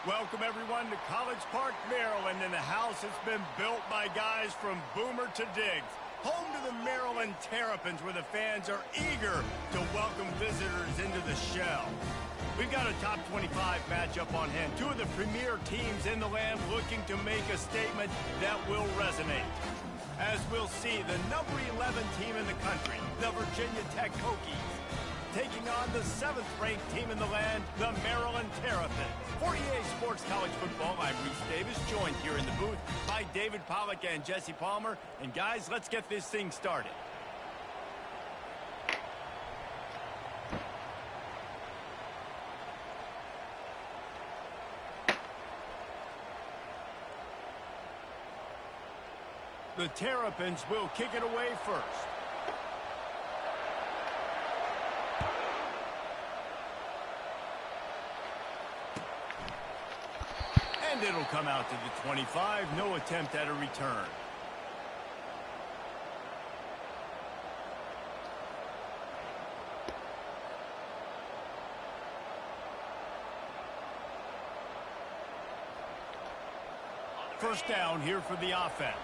Welcome, everyone, to College Park, Maryland, and the house has been built by guys from Boomer to Diggs. Home to the Maryland Terrapins, where the fans are eager to welcome visitors into the shell. We've got a top 25 matchup on hand. Two of the premier teams in the land looking to make a statement that will resonate. As we'll see, the number 11 team in the country, the Virginia Tech Hokies, taking on the 7th-ranked team in the land, the Maryland Terrapins. For EA Sports College Football, I'm Reese Davis, joined here in the booth by David Pollack and Jesse Palmer. And guys, let's get this thing started. The Terrapins will kick it away first. And it'll come out to the 25. No attempt at a return. First down here for the offense.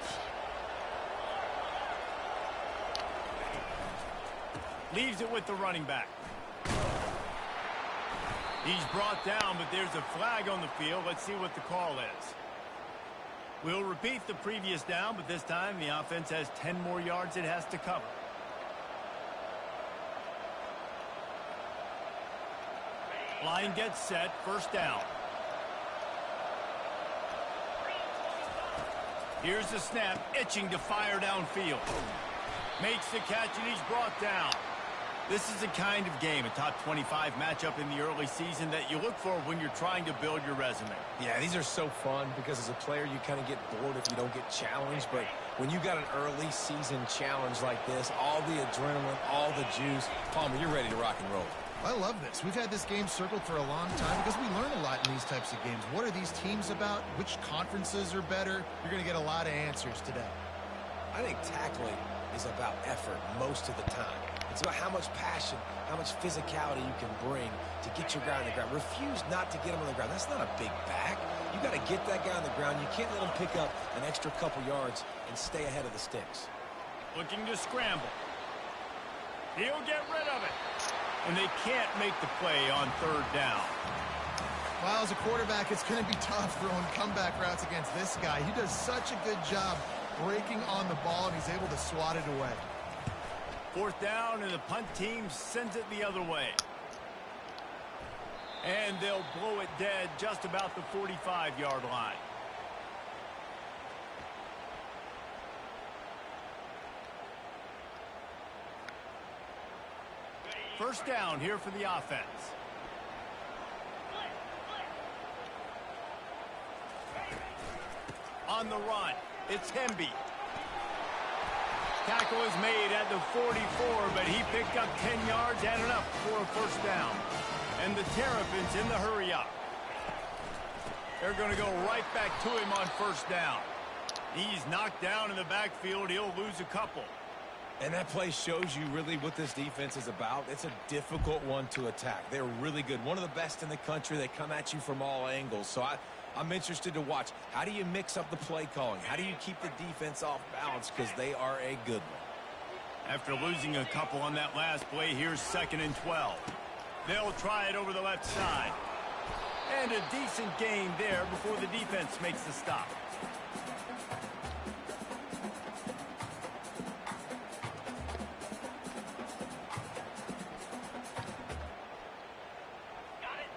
Leaves it with the running back. He's brought down, but there's a flag on the field. Let's see what the call is. We'll repeat the previous down, but this time the offense has 10 more yards it has to cover. Line gets set, first down. Here's the snap, itching to fire downfield. Makes the catch, and he's brought down. This is the kind of game, a top 25 matchup in the early season, that you look for when you're trying to build your resume. Yeah, these are so fun because as a player, you kind of get bored if you don't get challenged. But when you got an early season challenge like this, all the adrenaline, all the juice, Palmer, you're ready to rock and roll. I love this. We've had this game circled for a long time because we learn a lot in these types of games. What are these teams about? Which conferences are better? You're going to get a lot of answers today. I think tackling is about effort most of the time. It's about how much passion, how much physicality you can bring to get your guy on the ground. Refuse not to get him on the ground. That's not a big back. You got to get that guy on the ground. You can't let him pick up an extra couple yards and stay ahead of the sticks. Looking to scramble. He'll get rid of it. And they can't make the play on third down. Well, as a quarterback, it's going to be tough throwing comeback routes against this guy. He does such a good job breaking on the ball, and he's able to swat it away. Fourth down, and the punt team sends it the other way. And they'll blow it dead just about the 45-yard line. First down here for the offense. On the run, it's Hemby. Tackle is made at the 44, but he picked up 10 yards and enough for a first down. And the Terrapins in the hurry-up. They're going to go right back to him on first down. He's knocked down in the backfield. He'll lose a couple. And that play shows you really what this defense is about. It's a difficult one to attack. They're really good. One of the best in the country. They come at you from all angles. So I'm interested to watch. How do you mix up the play calling? How do you keep the defense off balance? Because they are a good one. After losing a couple on that last play, here's 2nd and 12. They'll try it over the left side. And a decent gain there before the defense makes the stop.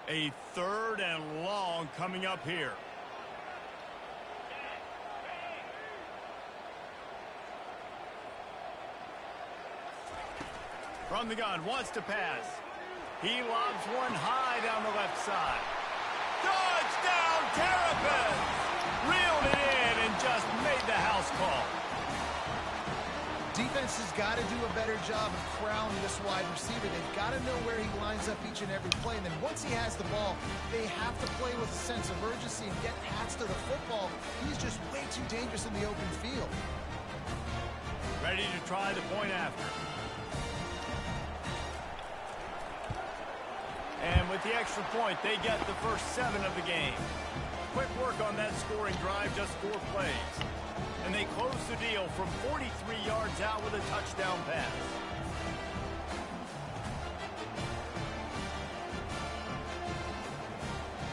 A 3rd and long coming up here. From the gun, wants to pass. He lobs one high down the left side. Touchdown, Terrapins! Reeled it in and just made the house call. Defense has got to do a better job of crowding this wide receiver. They've got to know where he lines up each and every play. And then once he has the ball, they have to play with a sense of urgency and get pats to the football. He's just way too dangerous in the open field. Ready to try the point after. And with the extra point, they get the first 7 of the game. Quick work on that scoring drive, just 4 plays. And they close the deal from 43 yards out with a touchdown pass.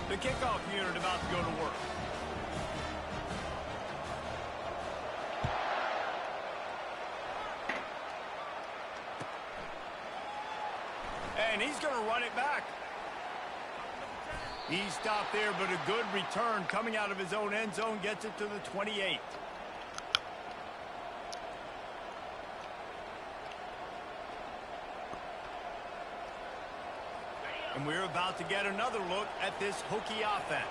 The kickoff unit about to go to work. And he's going to run it back. He stopped there, but a good return coming out of his own end zone gets it to the 28. And we're about to get another look at this Hokie offense.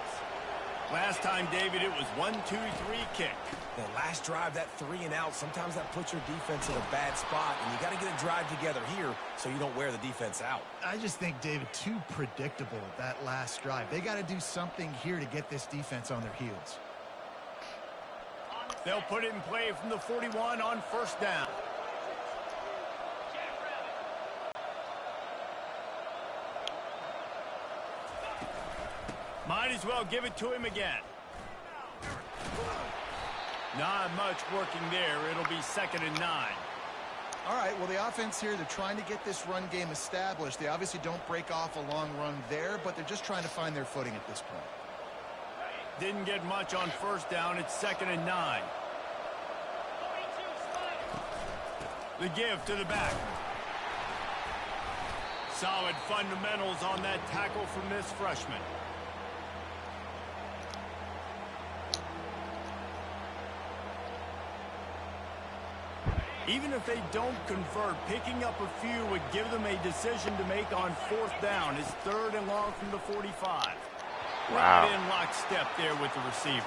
Last time, David, it was 1-2-3 kick. The last drive, that 3 and out, sometimes that puts your defense in a bad spot, and you got to get a drive together here so you don't wear the defense out. I just think, David, too predictable, that last drive. They got to do something here to get this defense on their heels. They'll put it in play from the 41 on first down. Might as well give it to him again. Not much working there. It'll be 2nd and 9. All right, well, the offense here, they're trying to get this run game established. They obviously don't break off a long run there, but they're just trying to find their footing at this point. Didn't get much on first down. It's 2nd and 9. The give to the back. Solid fundamentals on that tackle from this freshman. Even if they don't convert, picking up a few would give them a decision to make on 4th down. It's 3rd and long from the 45. Wow. Right in lockstep there with the receiver.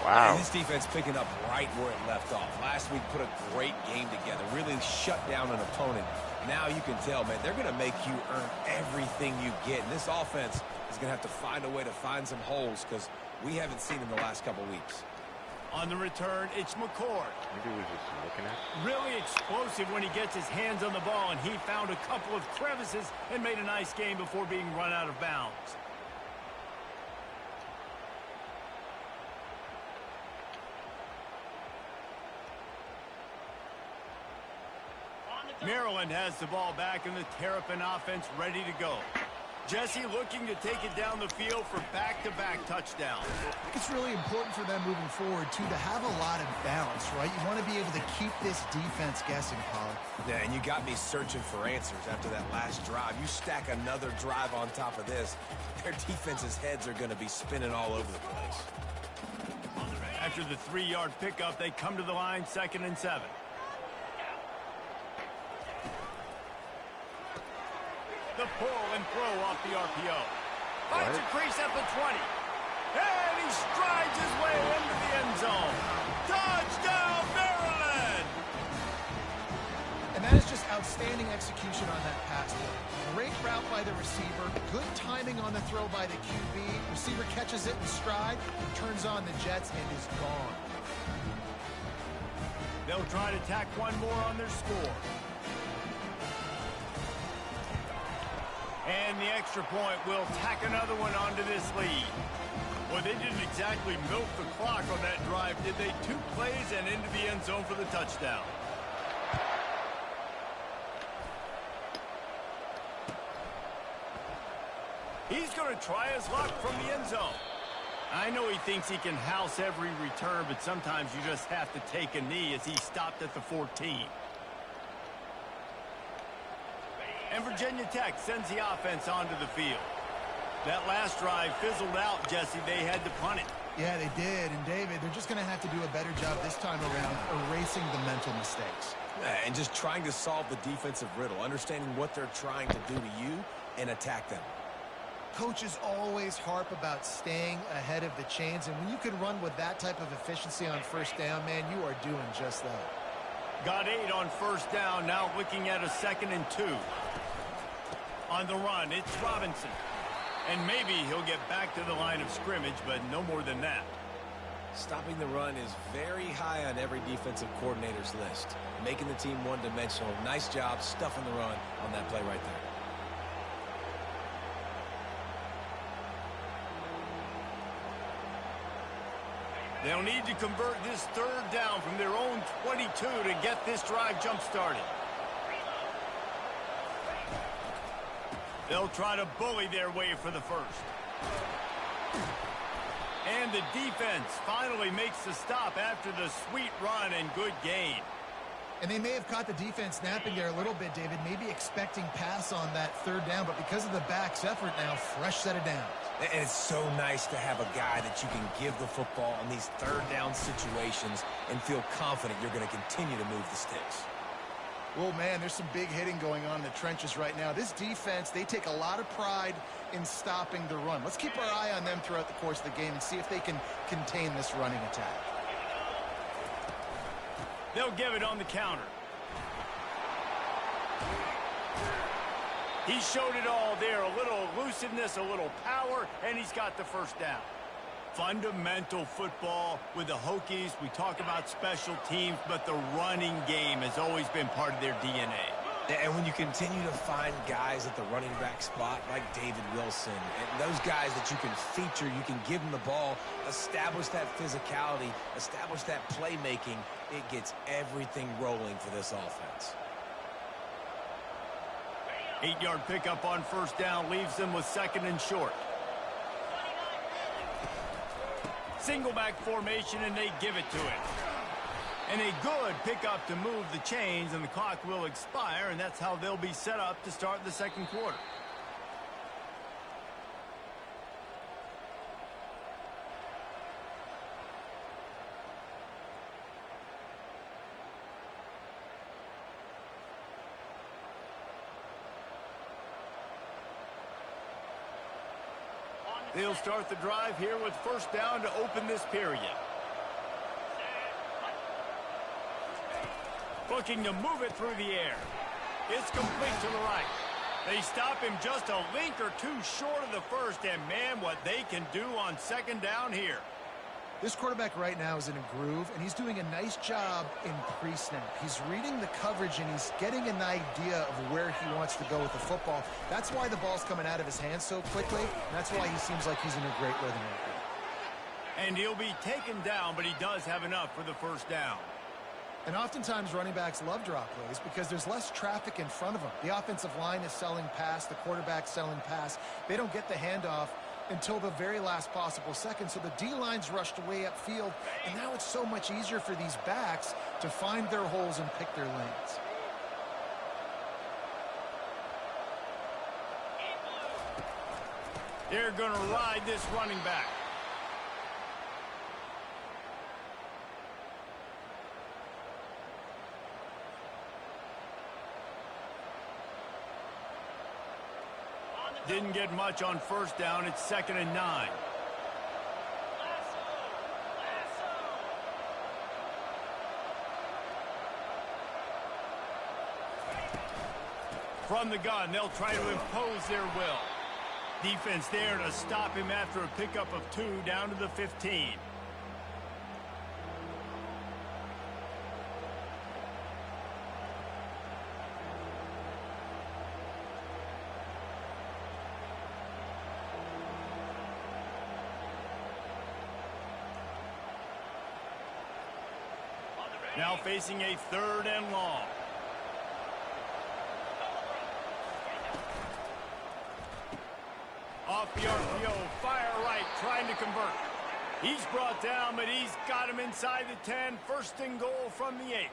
Wow. And this defense picking up right where it left off. Last week put a great game together, really shut down an opponent. Now you can tell, man, they're going to make you earn everything you get. And this offense is going to have to find a way to find some holes because we haven't seen in the last couple weeks. On the return, it's McCord. Maybe we're just looking at. Really explosive when he gets his hands on the ball, and he found a couple of crevices and made a nice game before being run out of bounds. Maryland has the ball back, and the Terrapin offense ready to go. Jesse looking to take it down the field for back-to-back touchdowns. It's really important for them moving forward, too, to have a lot of balance, right? You want to be able to keep this defense guessing, Pollard. Yeah, and you got me searching for answers after that last drive. You stack another drive on top of this, their defense's heads are going to be spinning all over the place. After the 3-yard pickup, they come to the line, 2nd and 7. The pull and throw off the RPO. Finds a crease at the 20. And he strides his way into the end zone. Touchdown, Maryland! And that is just outstanding execution on that pass play. Great route by the receiver. Good timing on the throw by the QB. Receiver catches it in stride, turns on the jets, and is gone. They'll try to tack one more on their score. And the extra point will tack another one onto this lead. Well, they didn't exactly milk the clock on that drive, did they? 2 plays and into the end zone for the touchdown. He's going to try his luck from the end zone. I know he thinks he can house every return, but sometimes you just have to take a knee as he stopped at the 14. And Virginia Tech sends the offense onto the field. That last drive fizzled out, Jesse. They had to punt it. Yeah, they did. And, David, they're just going to have to do a better job this time around erasing the mental mistakes. And just trying to solve the defensive riddle, understanding what they're trying to do to you and attack them. Coaches always harp about staying ahead of the chains, and when you can run with that type of efficiency on first down, man, you are doing just that. Got 8 on first down, now looking at a 2nd and 2. On the run, it's Robinson. And maybe he'll get back to the line of scrimmage, but no more than that. Stopping the run is very high on every defensive coordinator's list. Making the team one-dimensional. Nice job stuffing the run on that play right there. They'll need to convert this third down from their own 22 to get this drive jump-started. They'll try to bully their way for the first. And the defense finally makes the stop after the sweet run and good gain. And they may have caught the defense napping there a little bit, David, maybe expecting pass on that third down, but because of the back's effort now, fresh set of downs. And it's so nice to have a guy that you can give the football in these third down situations and feel confident you're going to continue to move the sticks. Well, man, there's some big hitting going on in the trenches right now. This defense, they take a lot of pride in stopping the run. Let's keep our eye on them throughout the course of the game and see if they can contain this running attack. They'll give it on the counter. He showed it all there. A little elusiveness, a little power, and he's got the first down. Fundamental football with the Hokies. We talk about special teams, but the running game has always been part of their DNA. And when you continue to find guys at the running back spot like David Wilson, and those guys that you can feature, you can give them the ball, establish that physicality, establish that playmaking, it gets everything rolling for this offense. 8-yard pickup on first down leaves them with second and short. Single back formation, and they give it to it. And a good pickup to move the chains, and the clock will expire, and that's how they'll be set up to start the second quarter. They'll start the drive here with first down to open this period. Looking to move it through the air. It's complete to the right. They stop him just a link or two short of the first, and man, what they can do on second down here. This quarterback right now is in a groove, and he's doing a nice job in pre-snap. He's reading the coverage, and he's getting an idea of where he wants to go with the football. That's why the ball's coming out of his hands so quickly, and that's why he seems like he's in a great rhythm right now. And he'll be taken down, but he does have enough for the first down. And oftentimes running backs love drop plays because there's less traffic in front of them. The offensive line is selling pass, the quarterback's selling pass. They don't get the handoff until the very last possible second. So the D-line's rushed away upfield, and now it's so much easier for these backs to find their holes and pick their lanes. They're going to ride this running back. Didn't get much on first down. It's 2nd and 9. From the gun, they'll try to impose their will. Defense there to stop him after a pickup of 2 down to the 15. Now facing a 3rd and long. Off the RPO, fire right, trying to convert. He's brought down, but he's got him inside the 10. 1st and goal from the 8.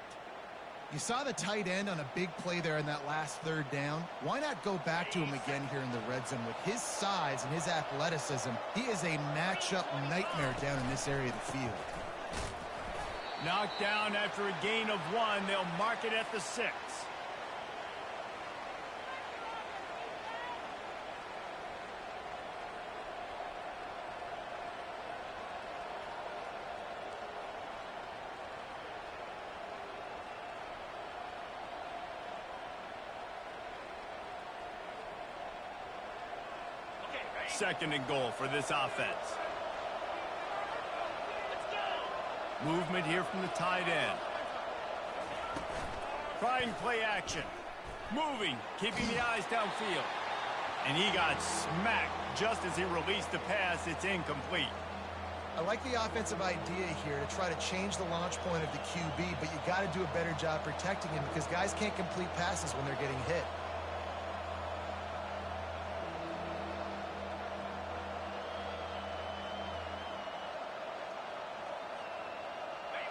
You saw the tight end on a big play there in that last 3rd down. Why not go back to him again here in the red zone? With his size and his athleticism, he is a matchup nightmare down in this area of the field. Knocked down after a gain of 1. They'll mark it at the 6. Second and goal for this offense. Movement here from the tight end. Trying play action. Moving, keeping the eyes downfield. And he got smacked just as he released the pass. It's incomplete. I like the offensive idea here to try to change the launch point of the QB, but you got to do a better job protecting him because guys can't complete passes when they're getting hit.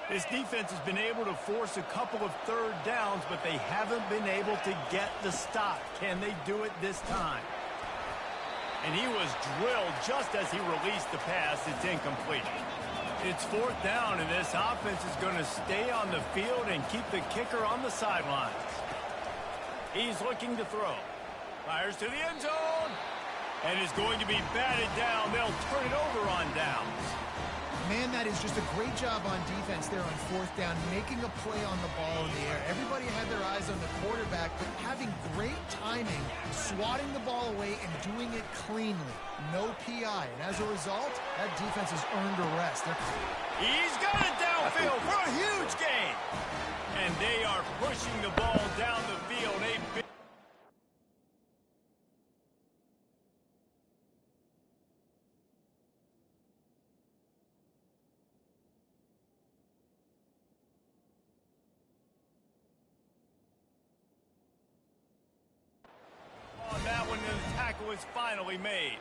This defense has been able to force a couple of third downs, but they haven't been able to get the stop. Can they do it this time? And he was drilled just as he released the pass. It's incomplete. It's fourth down, and this offense is going to stay on the field and keep the kicker on the sidelines. He's looking to throw. Fires to the end zone. And is going to be batted down. They'll turn it over on downs. Man, that is just a great job on defense there on fourth down, making a play on the ball in the air. Everybody had their eyes on the quarterback, but having great timing, swatting the ball away, and doing it cleanly. No PI. And as a result, that defense has earned a rest. He's got it downfield for a huge gain. And they are pushing the ball down the field. On that one, the tackle is finally made.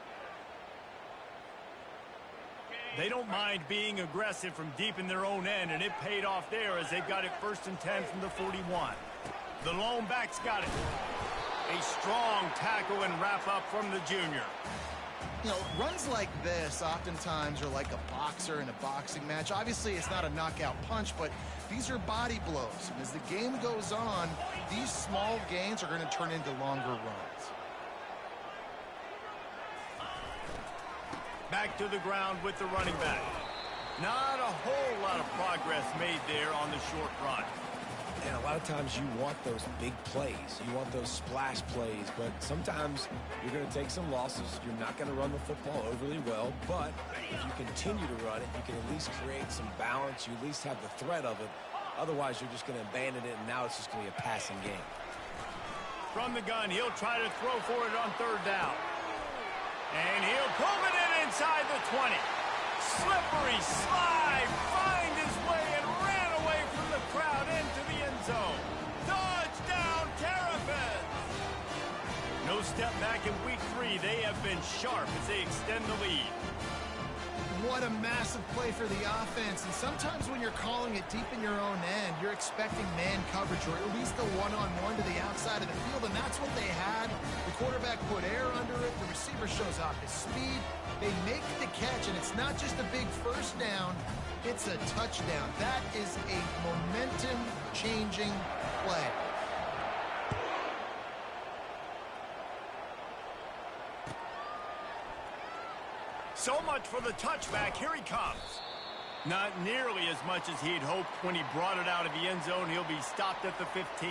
They don't mind being aggressive from deep in their own end, and it paid off there as they've got it 1st and 10 from the 41. The lone back's got it. A strong tackle and wrap up from the junior. You know, runs like this oftentimes are like a boxer in a boxing match. Obviously, it's not a knockout punch, but these are body blows. And as the game goes on, these small gains are going to turn into longer runs. Back to the ground with the running back. Not a whole lot of progress made there on the short run. And a lot of times you want those big plays. You want those splash plays, but sometimes you're going to take some losses. You're not going to run the football overly well, but if you continue to run it, you can at least create some balance. You at least have the threat of it. Otherwise, you're just going to abandon it, and now it's just going to be a passing game. From the gun, he'll try to throw for it on third down. And he'll pull it in inside the 20. Slippery slide, find his way and ran away from the crowd into the end zone. Touchdown, Terrapins! No step back in week 3. They have been sharp as they extend the lead. What a massive play for the offense. And sometimes when you're calling it deep in your own end, you're expecting man coverage or at least a one-on-one to the outside of the field, and that's what they had. The quarterback put air under it. The receiver shows off his speed. They make the catch, and it's not just a big first down. It's a touchdown. That is a momentum-changing play. So much for the touchback. Here he comes. Not nearly as much as he'd hoped when he brought it out of the end zone. He'll be stopped at the 15.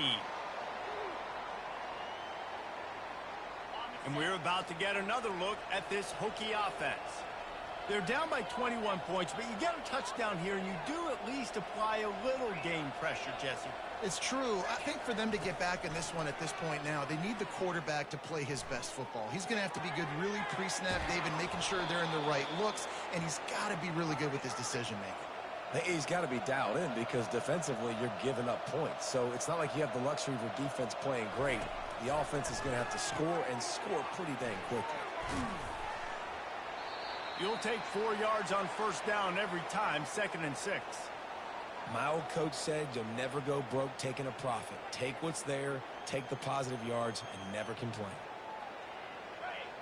And we're about to get another look at this Hokie offense. They're down by 21 points, but you get a touchdown here, and you do at least apply a little game pressure, Jesse. It's true. I think for them to get back in this one at this point now, they need the quarterback to play his best football. He's going to have to be good really pre-snap, David, making sure they're in the right looks, and he's got to be really good with his decision-making. He's got to be dialed in because defensively you're giving up points. So it's not like you have the luxury of your defense playing great. The offense is going to have to score and score pretty dang quickly. You'll take 4 yards on first down every time, 2nd and 6. My old coach said you'll never go broke taking a profit. Take what's there, take the positive yards, and never complain.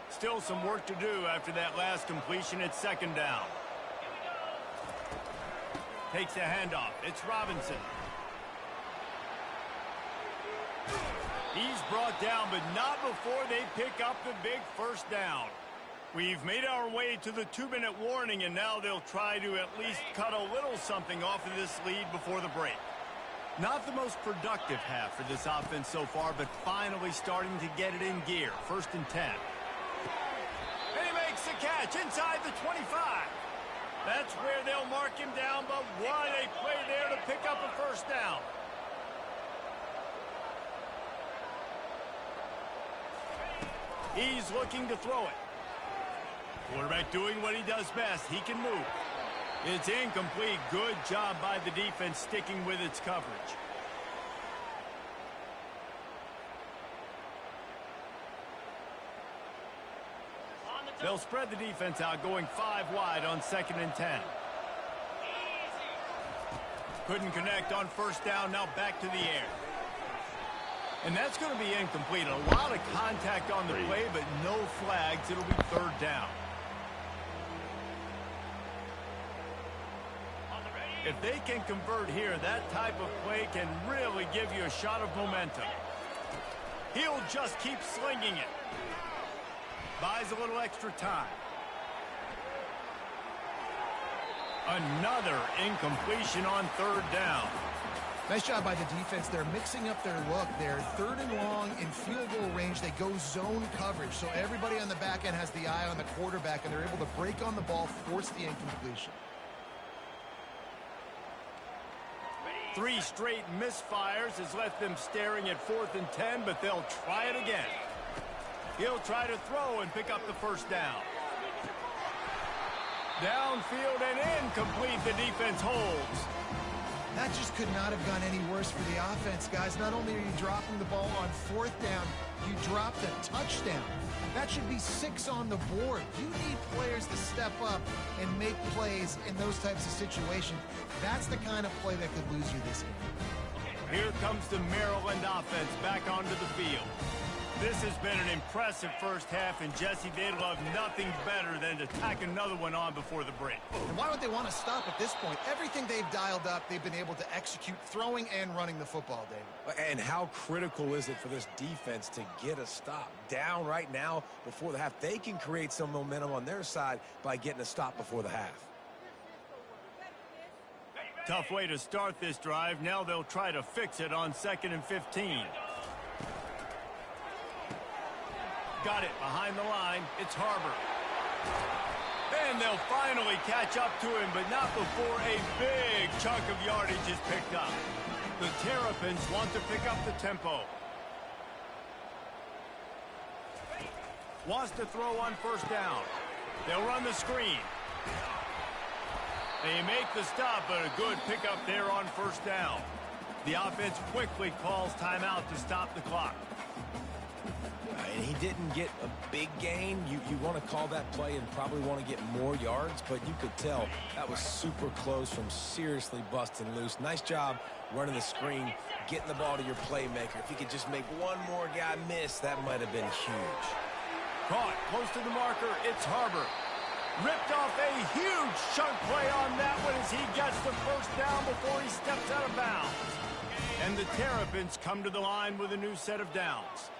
Still some work to do after that last completion at 2nd down. Takes a handoff. It's Robinson. He's brought down, but not before they pick up the big first down. We've made our way to the 2-minute warning, and now they'll try to at least cut a little something off of this lead before the break. Not the most productive half for this offense so far, but finally starting to get it in gear. 1st and 10. And he makes the catch inside the 25. That's where they'll mark him down, but what a play there to pick up a first down. He's looking to throw it. Quarterback doing what he does best. He can move. It's incomplete. Good job by the defense sticking with its coverage. They'll spread the defense out, going 5 wide on 2nd and 10. Couldn't connect on first down. Now back to the air. And that's going to be incomplete. A lot of contact on the play, but no flags. It'll be 3rd down. If they can convert here, that type of play can really give you a shot of momentum. He'll just keep slinging it. Buys a little extra time. Another incompletion on 3rd down. Nice job by the defense. They're mixing up their look. They're 3rd and long in field goal range. They go zone coverage. So everybody on the back end has the eye on the quarterback, and they're able to break on the ball, force the incompletion. 3 straight misfires has left them staring at 4th and 10, but they'll try it again. He'll try to throw and pick up the first down. Downfield and incomplete. The defense holds. That just could not have gone any worse for the offense, guys. Not only are you dropping the ball on 4th down, you dropped a touchdown. That should be 6 on the board. You need players to step up and make plays in those types of situations. That's the kind of play that could lose you this game. Here comes the Maryland offense back onto the field. This has been an impressive first half, and Jesse, they'd love nothing better than to tack another one on before the break. And why would they want to stop at this point? Everything they've dialed up, they've been able to execute, throwing and running the football, David. And how critical is it for this defense to get a stop? Down right now before the half. They can create some momentum on their side by getting a stop before the half. Tough way to start this drive. Now they'll try to fix it on 2nd and 15. Got it behind the line. It's Harbor. And they'll finally catch up to him, but not before a big chunk of yardage is picked up. The Terrapins want to pick up the tempo. Wants to throw on first down. They'll run the screen. They make the stop, but a good pickup there on first down. The offense quickly calls timeout to stop the clock. And he didn't get a big gain. You want to call that play and probably want to get more yards, but you could tell that was super close from seriously busting loose. Nice job running the screen, getting the ball to your playmaker. If he could just make one more guy miss, that might have been huge. Caught close to the marker. It's Harbor. Ripped off a huge chunk play on that one as he gets the first down before he steps out of bounds. And the Terrapins come to the line with a new set of downs.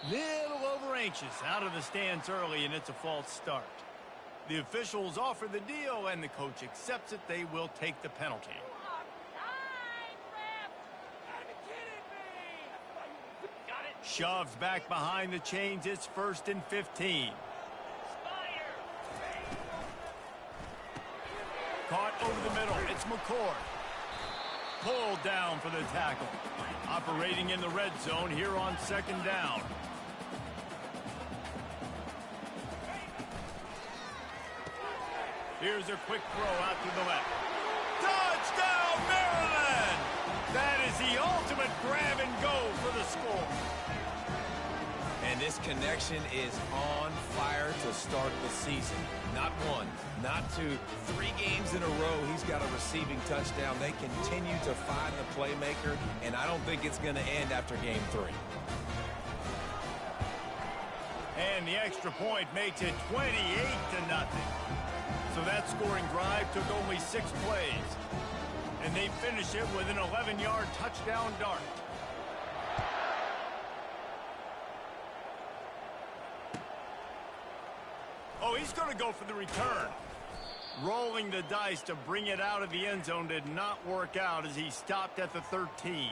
Little over anxious out of the stands early, and it's a false start. The officials offer the deal, and the coach accepts it. They will take the penalty. Shoved back behind the chains. It's 1st and 15. Caught over the middle. It's McCord. Pulled down for the tackle. Operating in the red zone here on 2nd down. Here's a quick throw out to the left. Touchdown, Maryland! That is the ultimate grab and go for the score. And this connection is on fire to start the season. Not 1, not 2, 3 games in a row. He's got a receiving touchdown. They continue to find the playmaker, and I don't think it's going to end after game 3. And the extra point makes it 28-0. So that scoring drive took only 6 plays. And they finish it with an 11-yard touchdown dart. Oh, he's going to go for the return. Rolling the dice to bring it out of the end zone did not work out as he stopped at the 13.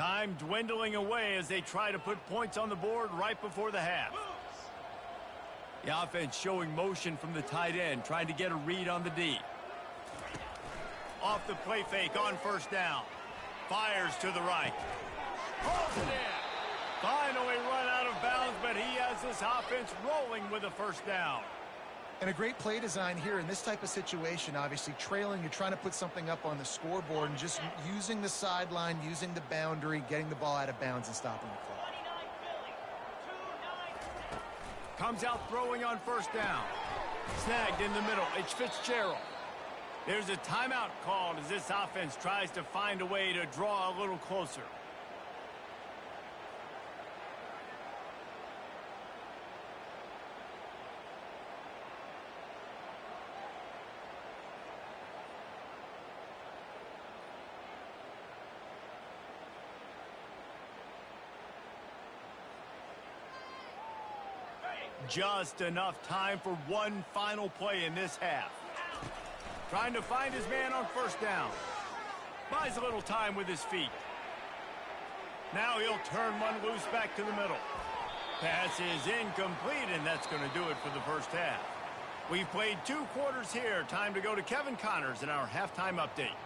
Time dwindling away as they try to put points on the board right before the half. The offense showing motion from the tight end, trying to get a read on the D. Off the play fake on first down. Fires to the right. Holds it in. Finally run out of bounds, but he has this offense rolling with a first down. And a great play design here in this type of situation. Obviously trailing, you're trying to put something up on the scoreboard and just using the sideline, using the boundary, getting the ball out of bounds and stopping the clock. Comes out throwing on first down. Snagged in the middle. It's Fitzgerald. There's a timeout called as this offense tries to find a way to draw a little closer. Just enough time for one final play in this half. Trying to find his man on first down. Buys a little time with his feet. Now he'll turn one loose back to the middle. Pass is incomplete, and that's going to do it for the first half. We've played 2 quarters here. Time to go to Kevin Connors in our halftime update.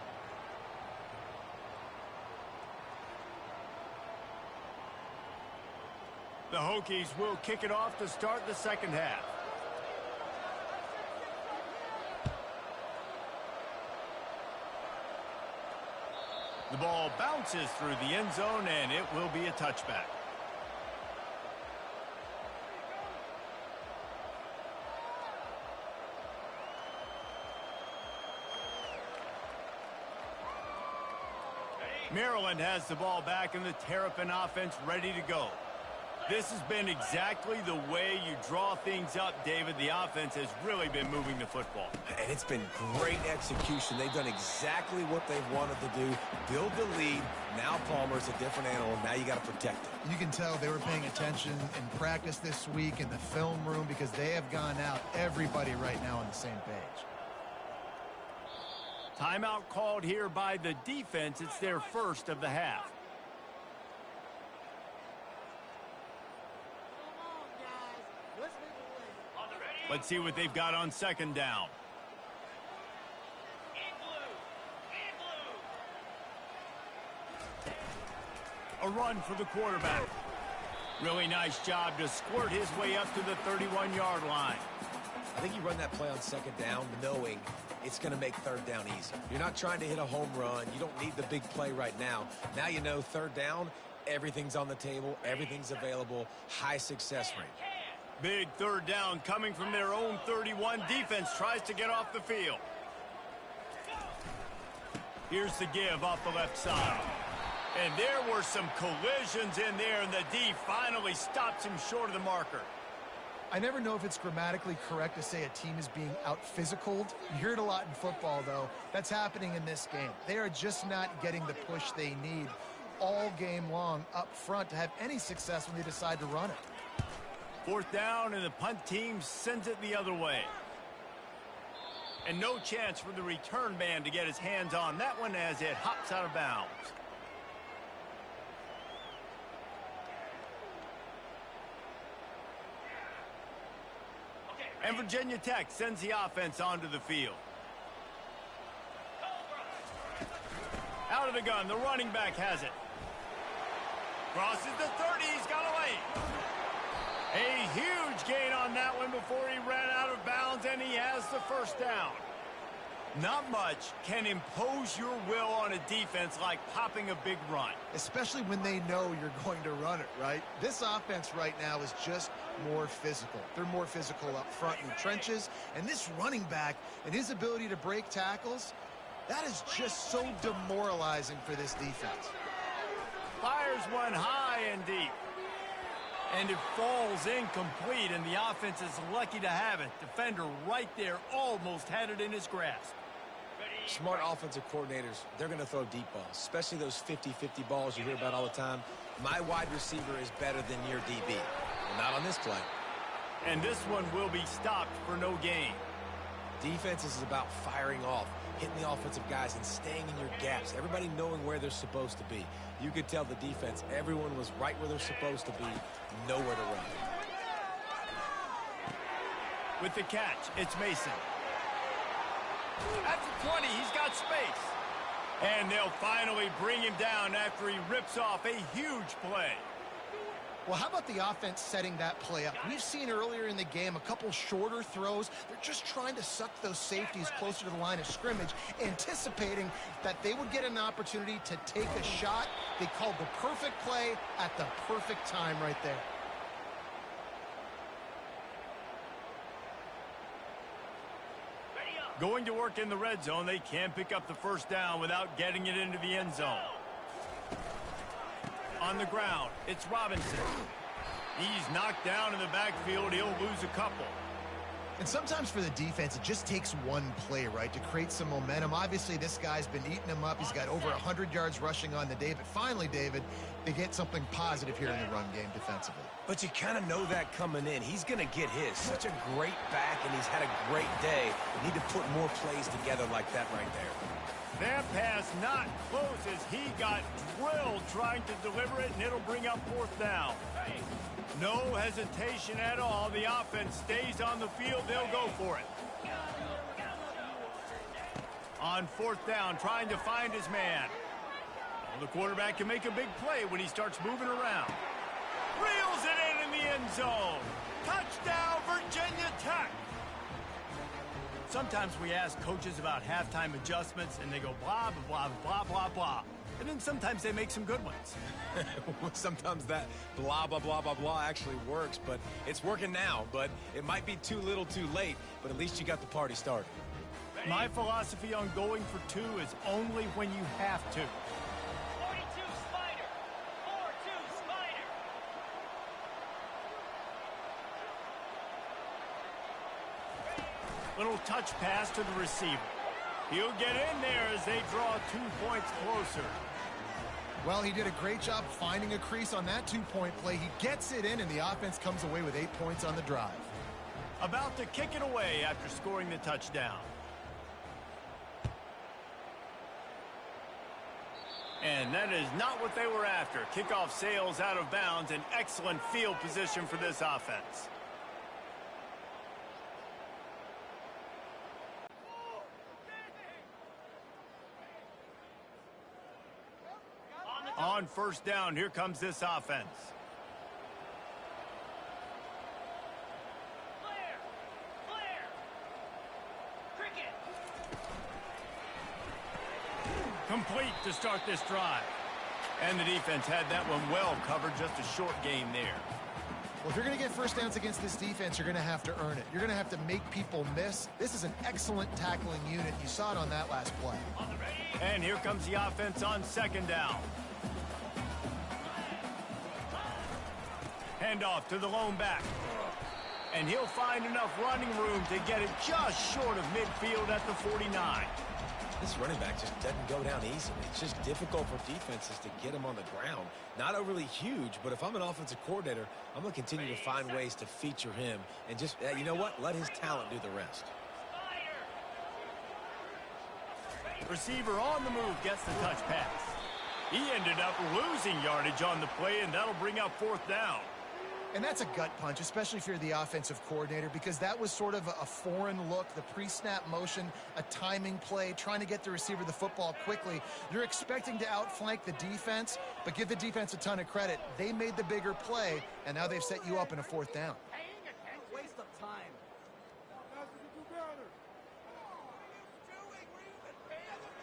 The Hokies will kick it off to start the second half. The ball bounces through the end zone, and it will be a touchback. Maryland has the ball back, and the Terrapin offense ready to go. This has been exactly the way you draw things up, David. The offense has really been moving the football. And it's been great execution. They've done exactly what they've wanted to do. Build the lead. Now Palmer's a different animal. Now you got to protect it. You can tell they were paying attention in practice this week in the film room because they have gone out, everybody right now on the same page. Timeout called here by the defense. It's their first of the half. Let's see what they've got on second down. A run for the quarterback. Really nice job to squirt his way up to the 31-yard line. I think you run that play on second down knowing it's going to make third down easy. You're not trying to hit a home run. You don't need the big play right now. Now you know third down, everything's on the table, everything's available, high success rate. Big third down coming from their own 31. Defense tries to get off the field. Here's the give off the left side. And there were some collisions in there, and the D finally stops him short of the marker. I never know if it's grammatically correct to say a team is being out-physicaled. You hear it a lot in football, though. That's happening in this game. They are just not getting the push they need all game long up front to have any success when they decide to run it. Fourth down, and the punt team sends it the other way. And no chance for the return man to get his hands on that one as it hops out of bounds. And Virginia Tech sends the offense onto the field. Out of the gun, the running back has it. Crosses the 30, he's got away. A huge gain on that one before he ran out of bounds, and he has the first down. Not much can impose your will on a defense like popping a big run. Especially when they know you're going to run it, right? This offense right now is just more physical. They're more physical up front in the trenches, and this running back and his ability to break tackles, that is just so demoralizing for this defense. Fires one high and deep. And it falls incomplete, and the offense is lucky to have it. Defender right there almost had it in his grasp. Smart offensive coordinators, they're going to throw deep balls, especially those 50-50 balls you hear about all the time. My wide receiver is better than your DB. Well, not on this play. And this one will be stopped for no gain. Defense is about firing off, hitting the offensive guys, and staying in your gaps. Everybody knowing where they're supposed to be. You could tell the defense, everyone was right where they're supposed to be, nowhere to run. With the catch, it's Mason. At the 20, he's got space. And they'll finally bring him down after he rips off a huge play. Well, how about the offense setting that play up? We've seen earlier in the game a couple shorter throws. They're just trying to suck those safeties closer to the line of scrimmage, anticipating that they would get an opportunity to take a shot. They called the perfect play at the perfect time right there. Going to work in the red zone, they can't pick up the first down without getting it into the end zone. On the ground, it's Robinson. He's knocked down in the backfield. He'll lose a couple. And sometimes for the defense, it just takes one play, right, to create some momentum. Obviously, this guy's been eating them up. He's got over 100 yards rushing on the day. But finally, David, they get something positive here in the run game defensively. But you kind of know that coming in. He's going to get his. Such a great back, and he's had a great day. They need to put more plays together like that right there. That pass not close as he got drilled trying to deliver it, and it'll bring up fourth down. No hesitation at all. The offense stays on the field. They'll go for it. On fourth down, trying to find his man. Well, the quarterback can make a big play when he starts moving around. Reels it in the end zone. Touchdown, Virginia Tech. Sometimes we ask coaches about halftime adjustments, and they go blah, blah, blah, blah, blah. And then sometimes they make some good ones. Sometimes that blah, blah, blah, blah, blah actually works, but it's working now. But it might be too little too late, but at least you got the party started. My philosophy on going for two is only when you have to. 42 Spider. 4-2 Spider. Little touch pass to the receiver. He'll get in there as they draw 2 points closer. Well, he did a great job finding a crease on that two-point play. He gets it in, and the offense comes away with 8 points on the drive. About to kick it away after scoring the touchdown. And that is not what they were after. Kickoff sails out of bounds. An excellent field position for this offense. On first down, here comes this offense. Cricket. Complete to start this drive. And the defense had that one well covered, just a short game there. Well, if you're going to get first downs against this defense, you're going to have to earn it. You're going to have to make people miss. This is an excellent tackling unit. You saw it on that last play. And here comes the offense on second down. Handoff to the lone back. And he'll find enough running room to get it just short of midfield at the 49. This running back just doesn't go down easily. It's just difficult for defenses to get him on the ground. Not overly huge, but if I'm an offensive coordinator, I'm going to continue to find ways to feature him and just, you know what, let his talent do the rest. Receiver on the move gets the touch pass. He ended up losing yardage on the play, and that'll bring up fourth down. And that's a gut punch, especially if you're the offensive coordinator, because that was sort of a foreign look, the pre-snap motion, a timing play, trying to get the receiver the football quickly. You're expecting to outflank the defense, but give the defense a ton of credit. They made the bigger play, and now they've set you up in a fourth down. Waste of time.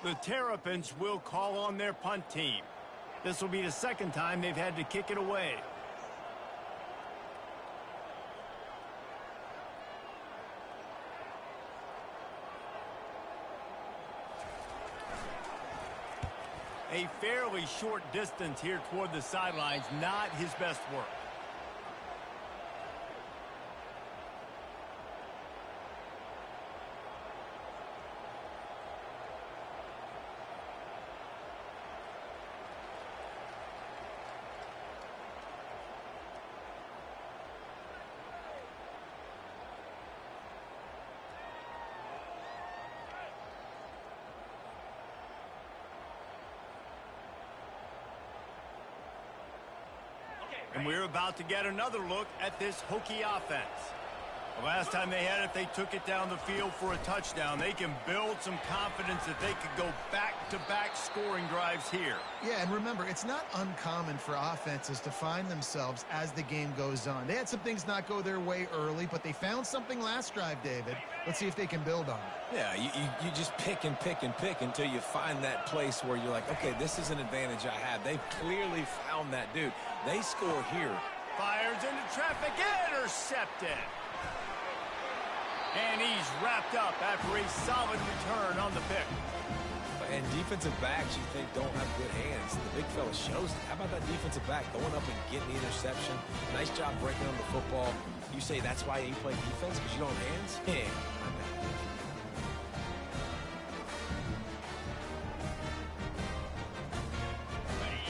The Terrapins will call on their punt team. This will be the second time they've had to kick it away. A fairly short distance here toward the sidelines, not his best work. And we're about to get another look at this Hokie offense. The last time they had it, they took it down the field for a touchdown. They can build some confidence that they could go back-to-back scoring drives here. Yeah, and remember, it's not uncommon for offenses to find themselves as the game goes on. They had some things not go their way early, but they found something last drive, David. Let's see if they can build on it. Yeah, you just pick and pick and pick until you find that place where you're like, okay, this is an advantage I have. They've clearly found that, dude. They score here. Fires into traffic, intercepted. And he's wrapped up after a solid return on the pick. And defensive backs you think don't have good hands. The big fella shows it. How about that defensive back going up and getting the interception? Nice job breaking on the football. You say that's why you play defense, because you don't have hands? Yeah, my bad.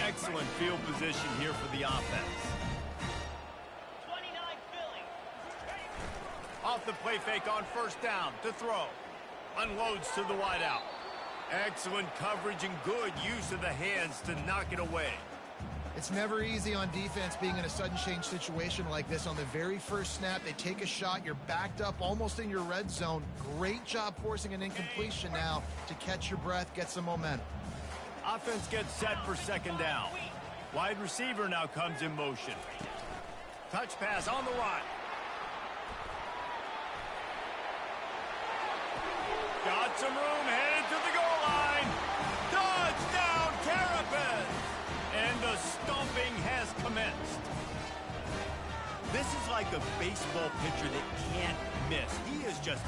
Excellent field position here for the offense. 29 Philly. Off the play fake on first down to throw. Unloads to the wideout. Excellent coverage and good use of the hands to knock it away. It's never easy on defense being in a sudden change situation like this. On the very first snap, they take a shot. You're backed up almost in your red zone. Great job forcing an incompletion now to catch your breath, get some momentum. Offense gets set for second down. Wide receiver now comes in motion. Touch pass on the run. Got some room, headed to the goal line. Touchdown, Terrapins! And the stomping has commenced. This is like a baseball pitcher that can't miss. He is just